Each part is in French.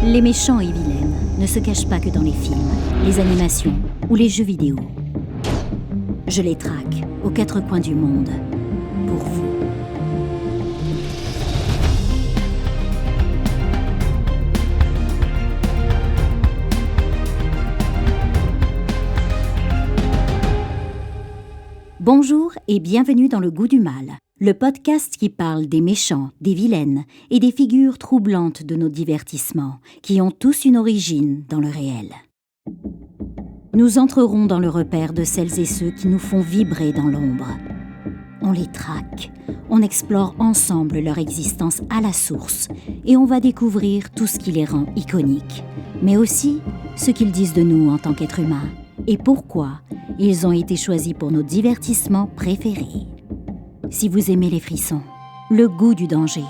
Les méchants et vilaines ne se cachent pas que dans les films, les animations ou les jeux vidéo. Je les traque aux quatre coins du monde, pour vous. Bonjour et bienvenue dans Le Goût du Mal, le podcast qui parle des méchants, des vilaines et des figures troublantes de nos divertissements, qui ont tous une origine dans le réel. Nous entrerons dans le repère de celles et ceux qui nous font vibrer dans l'ombre. On les traque, on explore ensemble leur existence à la source et on va découvrir tout ce qui les rend iconiques, mais aussi ce qu'ils disent de nous en tant qu'êtres humains et pourquoi ils ont été choisis pour nos divertissements préférés. Si vous aimez les frissons, le goût du danger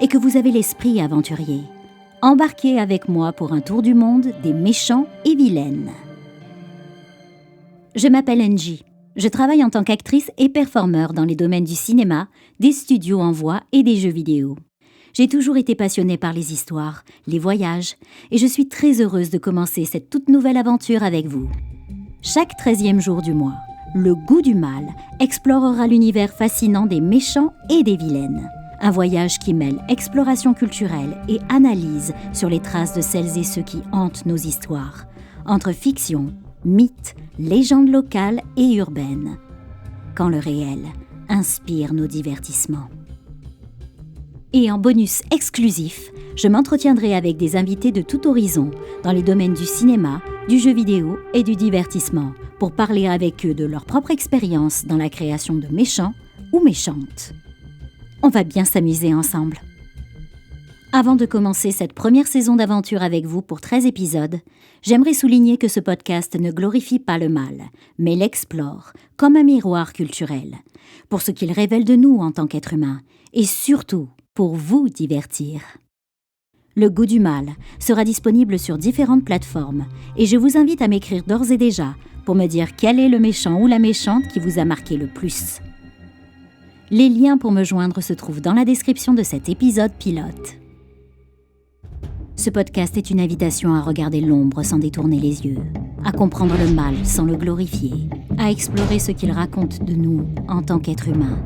et que vous avez l'esprit aventurier, embarquez avec moi pour un tour du monde des méchants et vilaines. Je m'appelle Angie. Je travaille en tant qu'actrice et performeur dans les domaines du cinéma, des studios en voix et des jeux vidéo. J'ai toujours été passionnée par les histoires, les voyages, et je suis très heureuse de commencer cette toute nouvelle aventure avec vous. Chaque 13e jour du mois, Le Goût du Mal explorera l'univers fascinant des méchants et des vilaines. Un voyage qui mêle exploration culturelle et analyse sur les traces de celles et ceux qui hantent nos histoires, entre fiction, mythes, légendes locales et urbaines, quand le réel inspire nos divertissements. Et en bonus exclusif, je m'entretiendrai avec des invités de tout horizon dans les domaines du cinéma, du jeu vidéo et du divertissement pour parler avec eux de leur propre expérience dans la création de méchants ou méchantes. On va bien s'amuser ensemble. Avant de commencer cette première saison d'aventure avec vous pour 13 épisodes, j'aimerais souligner que ce podcast ne glorifie pas le mal, mais l'explore comme un miroir culturel, pour ce qu'il révèle de nous en tant qu'êtres humains, et surtout pour vous divertir. Le Goût du Mal sera disponible sur différentes plateformes, et je vous invite à m'écrire d'ores et déjà pour me dire quel est le méchant ou la méchante qui vous a marqué le plus. Les liens pour me joindre se trouvent dans la description de cet épisode pilote. Ce podcast est une invitation à regarder l'ombre sans détourner les yeux, à comprendre le mal sans le glorifier, à explorer ce qu'il raconte de nous en tant qu'êtres humains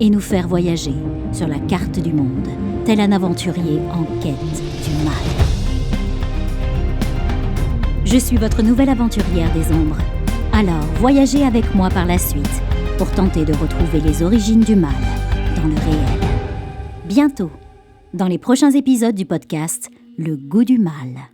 et nous faire voyager sur la carte du monde, tel un aventurier en quête du mal. Je suis votre nouvelle aventurière des ombres. Alors, voyagez avec moi par la suite pour tenter de retrouver les origines du mal dans le réel. Bientôt, dans les prochains épisodes du podcast Le Goût du Mal.